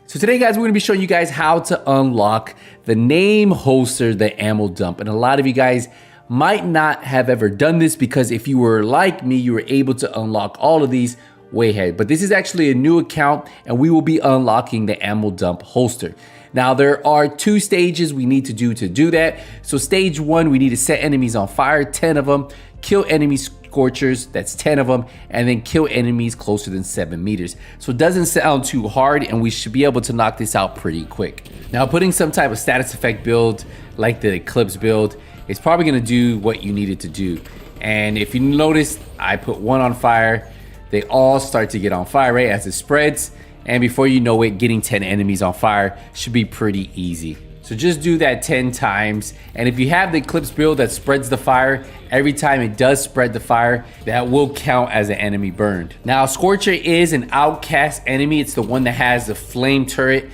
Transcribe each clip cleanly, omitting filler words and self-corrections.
So today, guys, we're gonna be showing you guys how to unlock the name holster, the ammo dump. And a lot of you guys might not have ever done this because if you were like me, you were able to unlock all of these way ahead. But this is actually a new account and we will be unlocking the ammo dump holster. Now, there are 2 stages we need to do that. So stage 1, we need to set enemies on fire, 10 of them, kill enemy scorchers, that's 10 of them, and then kill enemies closer than 7 meters. So it doesn't sound too hard and we should be able to knock this out pretty quick. Now, putting some type of status effect build like the Eclipse build is probably gonna do what you need it to do. And if you notice, I put 1 on fire, they all start to get on fire, right, as it spreads. And before you know it, getting 10 enemies on fire should be pretty easy. So just do that 10 times. And if you have the Eclipse build that spreads the fire, every time it does spread the fire, that will count as an enemy burned. Now, Scorcher is an outcast enemy. It's the one that has the flame turret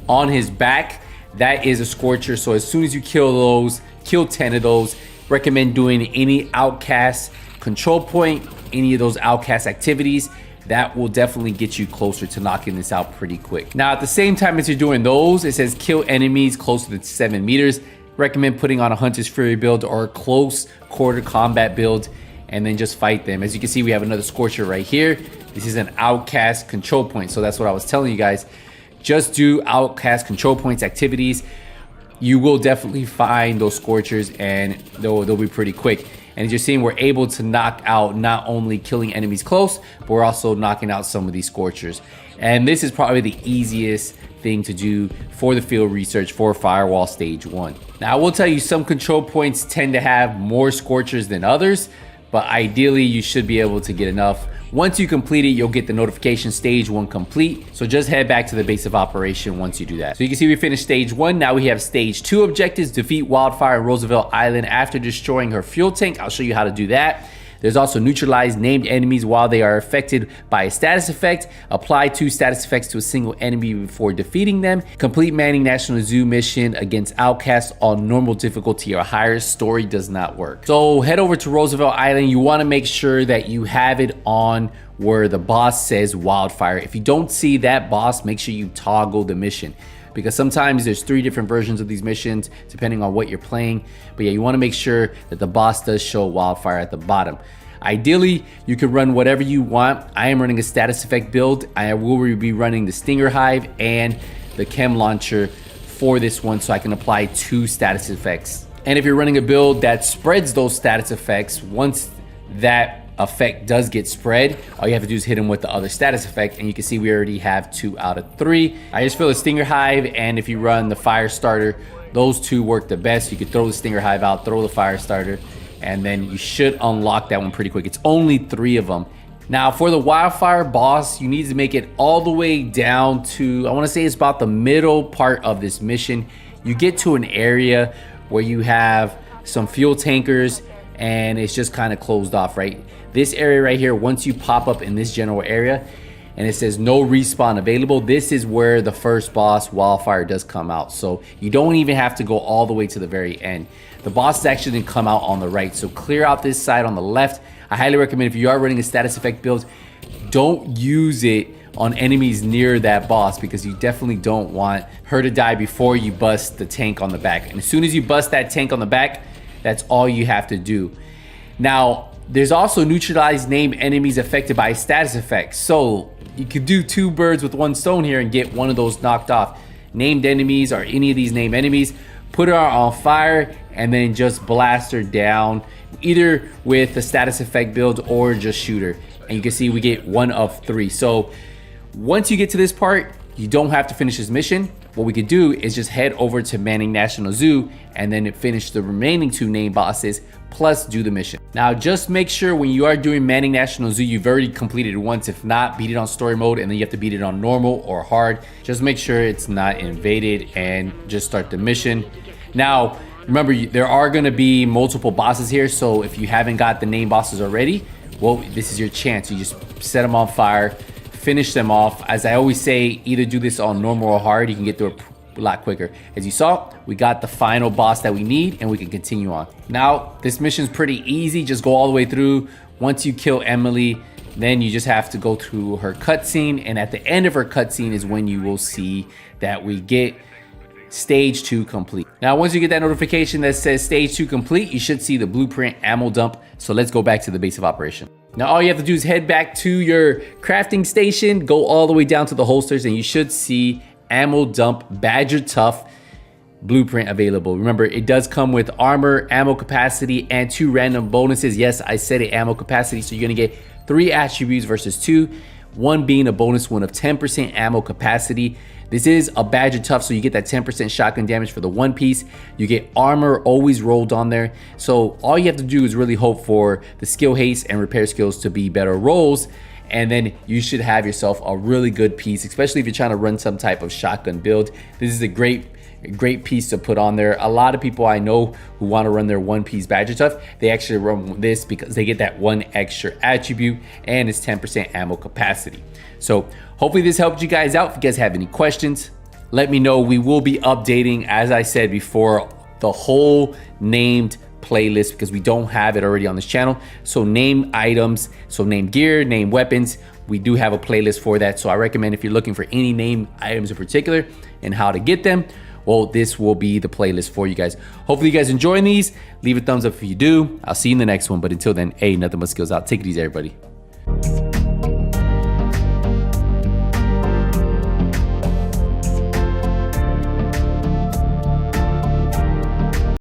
on his back. That is a Scorcher. So as soon as you kill those, kill 10 of those, recommend doing any outcast control point, any of those outcast activities. That will definitely get you closer to knocking this out pretty quick. Now, at the same time as you're doing those, it says kill enemies closer than 7 meters. Recommend putting on a Hunter's Fury build or a close quarter combat build and then just fight them. As you can see, we have another Scorcher right here. This is an outcast control point. So that's what I was telling you guys. Just do outcast control points activities. You will definitely find those Scorchers and they'll be pretty quick. And as you're seeing, we're able to knock out not only killing enemies close, but we're also knocking out some of these Scorchers. And this is probably the easiest thing to do for the field research for Firewall Stage 1. Now, I will tell you some control points tend to have more Scorchers than others, but ideally you should be able to get enough. Once you complete it, you'll get the notification stage 1 complete. So just head back to the base of operation once you do that. So you can see we finished stage 1. Now we have stage 2 objectives: defeat Wildfire on Roosevelt Island after destroying her fuel tank. I'll show you how to do that. There's also neutralize named enemies while they are affected by a status effect. Apply 2 status effects to a single enemy before defeating them. Complete Manning National Zoo mission against outcasts on normal difficulty or higher. Story does not work. So head over to Roosevelt Island. You want to make sure that you have it on where the boss says Wildfire. If you don't see that boss, make sure you toggle the mission, because sometimes there's 3 different versions of these missions depending on what you're playing. But yeah, you wanna make sure that the boss does show Wildfire at the bottom. Ideally, you can run whatever you want. I am running a status effect build. I will be running the Stinger Hive and the Chem Launcher for this one, so I can apply 2 status effects. And if you're running a build that spreads those status effects, once that effect does get spread, all you have to do is hit them with the other status effect, and you can see we already have 2 out of 3. I just feel the Stinger Hive, and if you run the Fire Starter, those 2 work the best. You could throw the Stinger Hive out, throw the Fire Starter, and then you should unlock that one pretty quick. It's only 3 of them. Now, for the Wildfire boss, you need to make it all the way down to, I want to say it's about the middle part of this mission. You get to an area where you have some fuel tankers and it's just kind of closed off, right? This area right here, once you pop up in this general area and it says no respawn available, this is where the first boss, Wildfire, does come out. So you don't even have to go all the way to the very end. The boss is actually gonna come out on the right. So clear out this side on the left. I highly recommend, if you are running a status effect build, don't use it on enemies near that boss, because you definitely don't want her to die before you bust the tank on the back. And as soon as you bust that tank on the back, that's all you have to do. Now, there's also neutralize named enemies affected by status effects. So you could do 2 birds with 1 stone here and get one of those knocked off. Named enemies, or any of these named enemies, put her on fire and then just blast her down, either with the status effect build or just shoot her. And you can see we get 1 of 3. So once you get to this part, you don't have to finish this mission. What we could do is just head over to Manning National Zoo and then finish the remaining 2 named bosses, plus do the mission. Now, just make sure when you are doing Manning National Zoo, you've already completed it once. If not, beat it on story mode, and then you have to beat it on normal or hard. Just make sure it's not invaded and just start the mission. Now, remember, there are gonna be multiple bosses here, so if you haven't got the named bosses already, well, this is your chance. You just set them on fire, finish them off. As I always say, either do this on normal or hard. You can get through it a lot quicker. As you saw, we got the final boss that we need, and we can continue on. Now, this mission's pretty easy. Just go all the way through. Once you kill Emily, Then you just have to go through her cutscene, and at the end of her cutscene is when you will see that we get stage 2 complete. Now, once you get that notification that says stage 2 complete, you should see the blueprint ammo dump. So let's go back to the base of operation. Now, all you have to do is head back to your crafting station, go all the way down to the holsters, and you should see ammo dump Badger Tough blueprint available. Remember, it does come with armor, ammo capacity, and 2 random bonuses. Yes, I said it, ammo capacity. So you're gonna get 3 attributes versus 2, one being a bonus one of 10% ammo capacity. This is a Badger Tough, so you get that 10% shotgun damage for the one piece. You get armor always rolled on there. So all you have to do is really hope for the skill haste and repair skills to be better rolls, and then you should have yourself a really good piece, especially if you're trying to run some type of shotgun build. This is a great piece to put on there. A lot of people I know who want to run their one piece Badger Tough, they actually run this because they get that one extra attribute and it's 10% ammo capacity. So hopefully this helped you guys out. If you guys have any questions, let me know. We will be updating, as I said before, the whole named playlist because we don't have it already on this channel. So name items, so name gear, name weapons, we do have a playlist for that. So I recommend if you're looking for any name items in particular and how to get them, well, this will be the playlist for you guys. Hopefully you guys enjoying these. Leave a thumbs up if you do. I'll see you in the next one. But until then, hey, nothing but skills out. Take it easy, everybody.